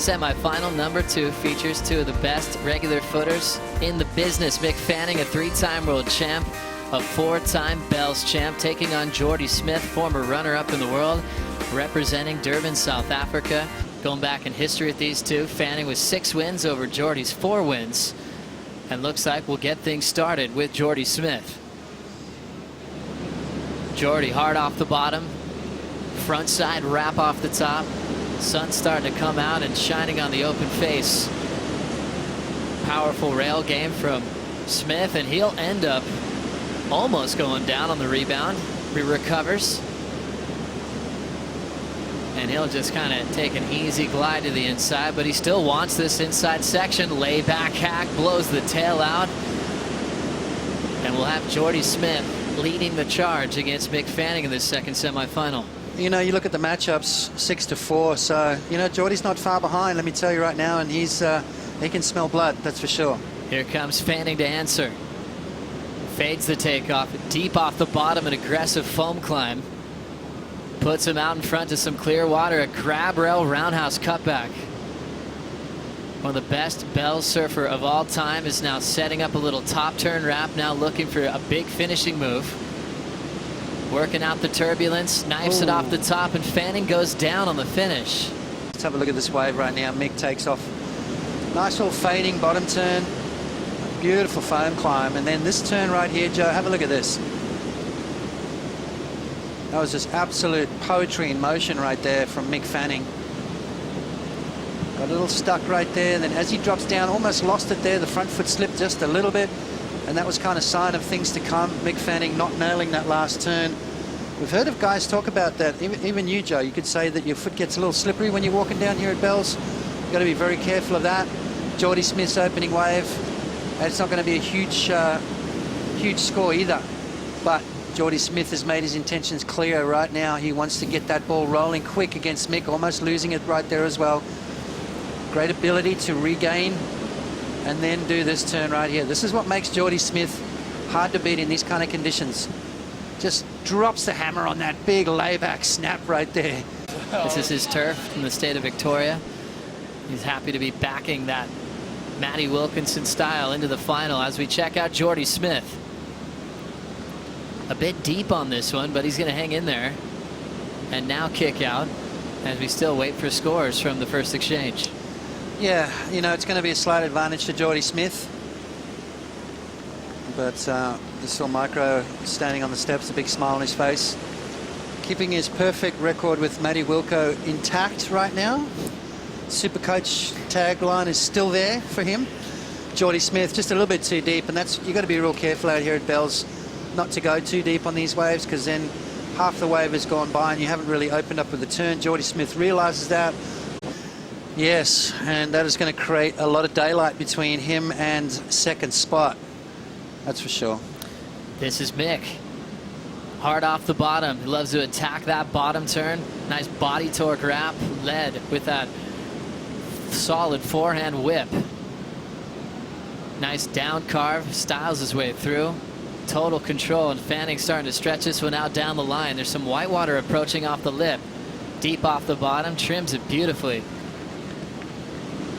Semifinal number 2 features 2 of the best regular footers in the business. Mick Fanning, a 3-time world champ, a 4-time Bells champ, taking on Jordy Smith, former runner-up in the world, representing Durban, South Africa. Going back in history with these two, Fanning with 6 wins over Jordy's 4 wins. And looks like we'll get things started with Jordy Smith. Jordy hard off the bottom, front side wrap off the top. Sun starting to come out and shining on the open face. Powerful rail game from Smith, and he'll end up almost going down on the rebound. He recovers, and he'll just kind of take an easy glide to the inside, but he still wants this inside section. Lay back hack, blows the tail out, and we'll have Jordy Smith leading the charge against Mick Fanning in this second semifinal. You know, you look at the matchups, 6-4, so, you know, Jordy's not far behind, let me tell you right now, and he can smell blood, that's for sure. Here comes Fanning to answer. Fades the takeoff, deep off the bottom, an aggressive foam climb. Puts him out in front to some clear water, a grab rail roundhouse cutback. One of the best Bells surfer of all time is now setting up a little top turn wrap, now looking for a big finishing move. Working out the turbulence, knifes it off the top, and Fanning goes down on the finish. Let's have a look at this wave right now. Mick takes off. Nice little fading bottom turn. Beautiful foam climb. And then this turn right here, Joe, have a look at this. That was just absolute poetry in motion right there from Mick Fanning. Got a little stuck right there. Then as he drops down, almost lost it there. The front foot slipped just a little bit. And that was kind of sign of things to come. Mick Fanning not nailing that last turn. We've heard of guys talk about that. Even you, Joe, you could say that your foot gets a little slippery when you're walking down here at Bells. You've got to be very careful of that. Jordy Smith's opening wave. And it's not going to be a huge score either. But Jordy Smith has made his intentions clear right now. He wants to get that ball rolling quick against Mick, almost losing it right there as well. Great ability to regain and then do this turn right here. This is what makes Jordy Smith hard to beat in these kind of conditions. Just drops the hammer on that big layback snap right there. This is his turf in the state of Victoria. He's happy to be backing that Matty Wilkinson style into the final as we check out Jordy Smith. A bit deep on this one, but he's going to hang in there. And now kick out as we still wait for scores from the first exchange. Yeah, you know, it's going to be a slight advantage to Jordy Smith. But you saw Micro standing on the steps, a big smile on his face. Keeping his perfect record with Matty Wilco intact right now. Supercoach tagline is still there for him. Jordy Smith just a little bit too deep, and that's, you've got to be real careful out here at Bells not to go too deep on these waves, because then half the wave has gone by and you haven't really opened up with the turn. Jordy Smith realizes that. Yes, and that is going to create a lot of daylight between him and second spot. That's for sure. This is Mick. Hard off the bottom. He loves to attack that bottom turn. Nice body torque wrap. Led with that solid forehand whip. Nice down carve. Styles his way through. Total control, and Fanning starting to stretch this one out down the line. There's some whitewater approaching off the lip. Deep off the bottom. Trims it beautifully.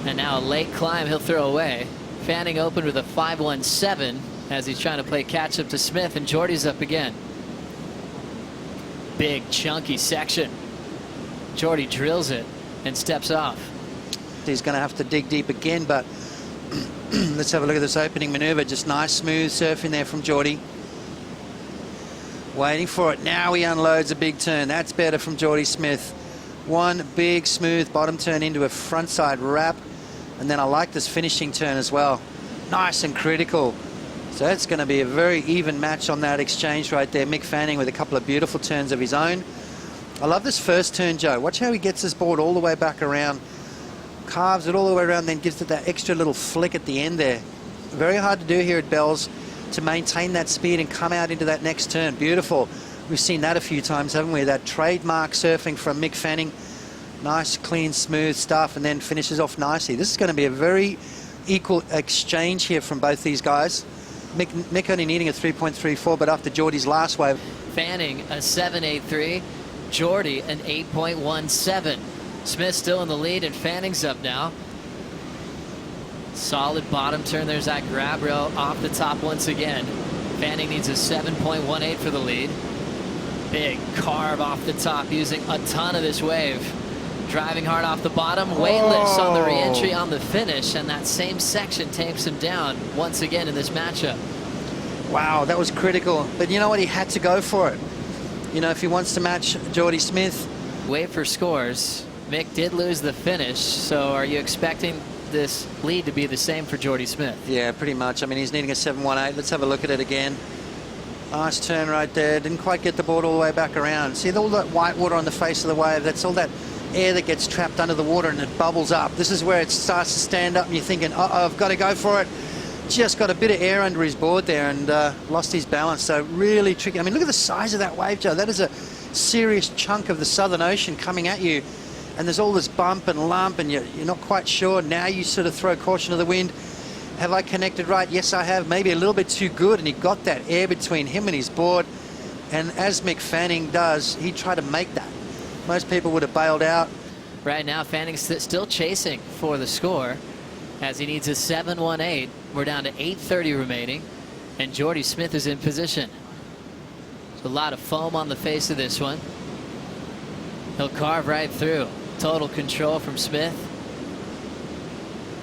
And now a late climb he'll throw away. Fanning opened with a 5.17 as he's trying to play catch up to Smith, and Jordy's up again. Big chunky section. Jordy drills it and steps off. He's going to have to dig deep again, but let's have a look at this opening maneuver. Just nice smooth surfing there from Jordy. Waiting for it. Now he unloads a big turn. That's better from Jordy Smith. One big smooth bottom turn into a front side wrap. And then I like this finishing turn as well. Nice and critical. So that's going to be a very even match on that exchange right there. Mick Fanning with a couple of beautiful turns of his own. I love this first turn, Joe. Watch how he gets this board all the way back around. Carves it all the way around, then gives it that extra little flick at the end there. Very hard to do here at Bells to maintain that speed and come out into that next turn. Beautiful. We've seen that a few times, haven't we? That trademark surfing from Mick Fanning. Nice, clean, smooth stuff, and then finishes off nicely. This is going to be a very equal exchange here from both these guys. Mick only needing a 3.34, but after Jordy's last wave. Fanning a 7.83, Jordy an 8.17. Smith still in the lead, and Fanning's up now. Solid bottom turn. There's that grab rail off the top once again. Fanning needs a 7.18 for the lead. Big carve off the top using a ton of this wave. Driving hard off the bottom, weightless on the re-entry on the finish, and that same section takes him down once again in this matchup. Wow, that was critical. But you know what? He had to go for it. You know, if he wants to match Jordy Smith. Wait for scores. Mick did lose the finish, so are you expecting this lead to be the same for Jordy Smith? Yeah, pretty much. I mean, he's needing a 7.18. Let's have a look at it again. Nice turn right there. Didn't quite get the board all the way back around. See all that white water on the face of the wave? That's all that air that gets trapped under the water and it bubbles up. This is where it starts to stand up and you're thinking, uh-oh, I've got to go for it. Just got a bit of air under his board there and lost his balance. So really tricky. I mean, look at the size of that wave, Joe. That is a serious chunk of the Southern Ocean coming at you. And there's all this bump and lump and you're not quite sure. Now you sort of throw caution to the wind. Have I connected right? Yes, I have. Maybe a little bit too good. And he got that air between him and his board. And as Mick Fanning does, he tried to make that. Most people would have bailed out. Right now, Fanning's still chasing for the score as he needs a 7.18. We're down to 8:30 remaining, and Jordy Smith is in position. There's a lot of foam on the face of this one. He'll carve right through. Total control from Smith.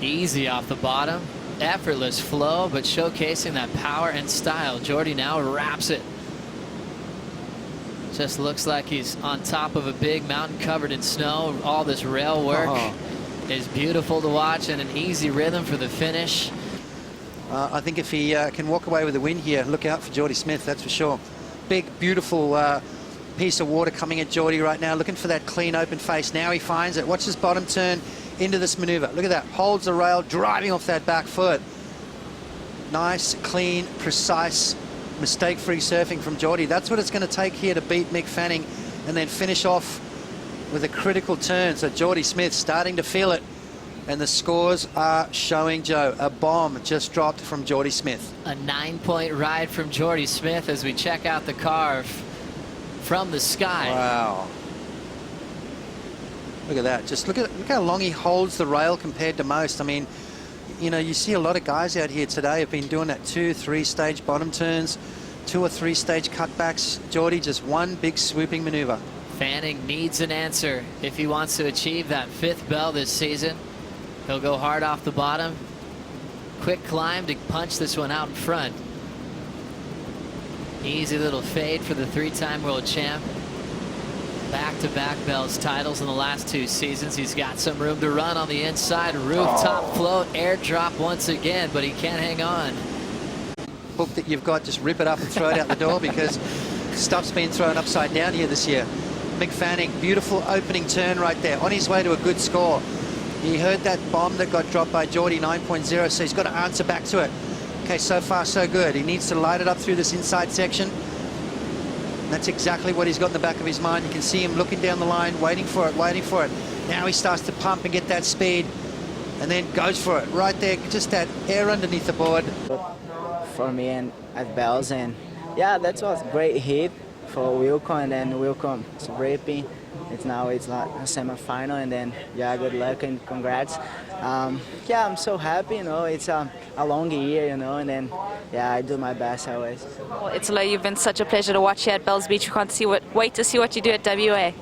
Easy off the bottom. Effortless flow, but showcasing that power and style. Jordy now wraps it. Just looks like he's on top of a big mountain covered in snow. All this rail work is beautiful to watch and an easy rhythm for the finish. I think if he can walk away with a win here, look out for Jordy Smith, that's for sure. Big, beautiful piece of water coming at Jordy right now, looking for that clean open face. Now he finds it. Watch his bottom turn into this maneuver. Look at that. Holds the rail, driving off that back foot. Nice, clean, precise, mistake-free surfing from Jordy. That's what it's going to take here to beat Mick Fanning and then finish off with a critical turn. So Jordy Smith starting to feel it. And the scores are showing, Joe. A bomb just dropped from Jordy Smith. A 9-point ride from Jordy Smith as we check out the carve from the sky. Wow. Look at that. Just look how long he holds the rail compared to most. I mean, you know, you see a lot of guys out here today have been doing that 2-3 stage bottom turns, 2 or 3 stage cutbacks. Jordy just one big swooping maneuver. Fanning needs an answer if he wants to achieve that 5th bell this season. He'll go hard off the bottom. Quick climb to punch this one out in front. Easy little fade for the 3-time world champ. Back-to-back bells titles in the last 2 seasons. He's got some room to run on the inside. Rooftop float, airdrop once again, but he can't hang on. Book that you've got, just rip it up and throw it out the door because stuff's been thrown upside down here this year. Mick Fanning, beautiful opening turn right there, on his way to a good score. He heard that bomb that got dropped by Jordy, 9.0, so he's got to answer back to it. Okay, so far so good. He needs to light it up through this inside section. And that's exactly what he's got in the back of his mind. You can see him looking down the line, waiting for it, waiting for it. Now he starts to pump and get that speed, and then goes for it. Right there, just that air underneath the board. For me and at bells, and yeah, that was a great hit for Wilco, and then Wilco is ripping. It's like a semi-final, and then yeah, good luck and congrats. Yeah, I'm so happy, you know. It's a long year, you know, and then yeah, I do my best always. Well, Italo, you've been such a pleasure to watch here at Bells Beach. We can't wait to see what you do at WA.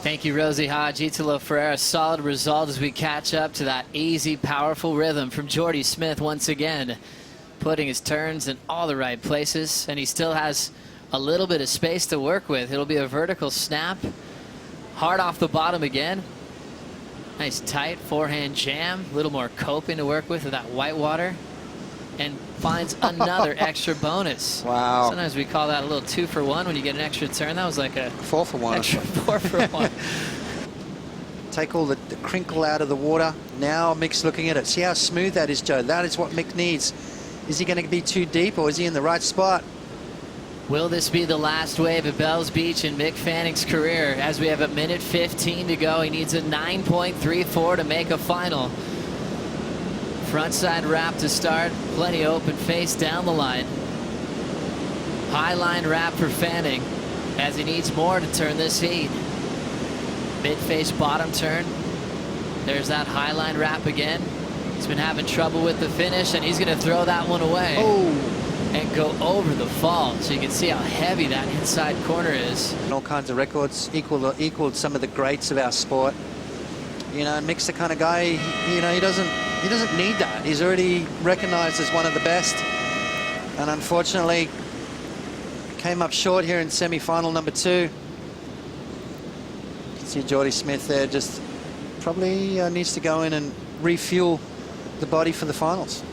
Thank you, Rosie Hodge. Italo Ferreira, solid result as we catch up to that easy, powerful rhythm from Jordy Smith once again, putting his turns in all the right places, and he still has a little bit of space to work with. It'll be a vertical snap, hard off the bottom again. Nice tight forehand jam, a little more coping to work with that white water, and finds another extra bonus. Wow. Sometimes we call that a little 2 for 1 when you get an extra turn. That was like a 4 for 1. extra 4 for 1. Take all the crinkle out of the water. Now Mick's looking at it. See how smooth that is, Joe. That is what Mick needs. Is he going to be too deep, or is he in the right spot? Will this be the last wave at Bells Beach in Mick Fanning's career? As we have 1:15 to go, he needs a 9.34 to make a final. Frontside wrap to start, plenty open face down the line. High line wrap for Fanning as he needs more to turn this heat. Mid-face bottom turn. There's that highline wrap again. He's been having trouble with the finish, and he's going to throw that one away. And go over the fall. So you can see how heavy that inside corner is. All kinds of records, equaled some of the greats of our sport. You know, Mick's the kind of guy, you know, he doesn't need that. He's already recognized as one of the best. And unfortunately, came up short here in semi-final number 2. You can see Jordy Smith there, just probably needs to go in and refuel the body for the finals.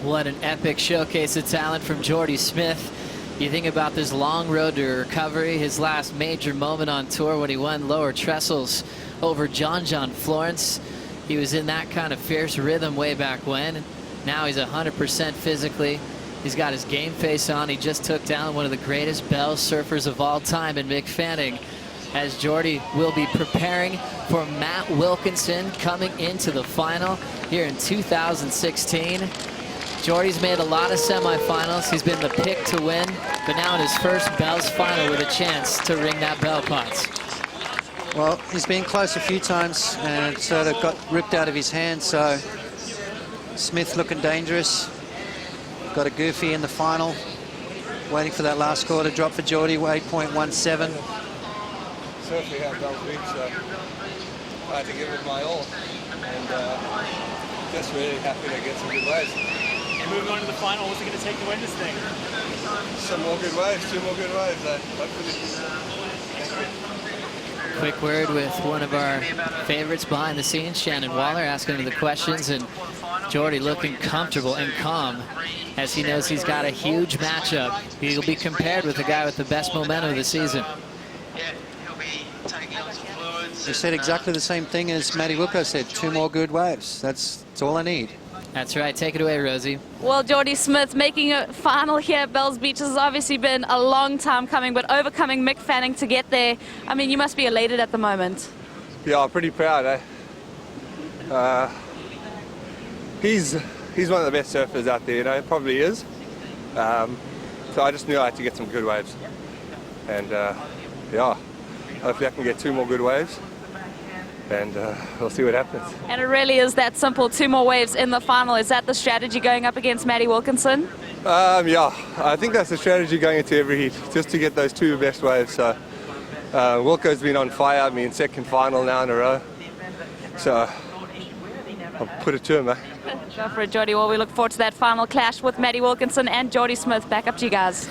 What an epic showcase of talent from Jordy Smith. You think about this long road to recovery, his last major moment on tour when he won lower trestles over John Florence. He was in that kind of fierce rhythm way back when. Now he's 100% physically. He's got his game face on. He just took down one of the greatest bell surfers of all time in Mick Fanning, as Jordy will be preparing for Matt Wilkinson coming into the final here in 2016. Jordy's made a lot of semifinals. He's been the pick to win, but now in his first Bells final with a chance to ring that bell pots. Well, he's been close a few times and it sort of got ripped out of his hand, so Smith looking dangerous. Got a goofy in the final. Waiting for that last score to drop for Jordy, 8.17. Certainly had Bells Beach, so I had to give it my all. And just really happy to get some good waves. And moving on to the final, what's it going to take to win this thing? Some more good waves, 2 more good waves, hopefully. Quick word with one of our favorites behind the scenes, Shannon Waller, asking him the questions, and Jordy looking comfortable and calm as he knows he's got a huge matchup. He'll be compared with the guy with the best momentum of the season. He said exactly the same thing as Matty Wilco said, 2 more good waves. That's all I need. That's right. Take it away, Rosie. Well, Jordy Smith making a final here at Bells Beach has obviously been a long time coming, but overcoming Mick Fanning to get there, I mean, you must be elated at the moment. Yeah, I'm pretty proud, eh? He's one of the best surfers out there, you know, he probably is. So I just knew I had to get some good waves. And yeah, hopefully I can get 2 more good waves. And we'll see what happens. And it really is that simple, 2 more waves in the final. Is that the strategy going up against Matty Wilkinson? Yeah, I think that's the strategy going into every heat, just to get those 2 best waves. So Wilco's been on fire, I mean, second final now in a row. So I'll put it to him, eh? Go for it, Jordy. Well, we look forward to that final clash with Matty Wilkinson and Jordy Smith. Back up to you guys.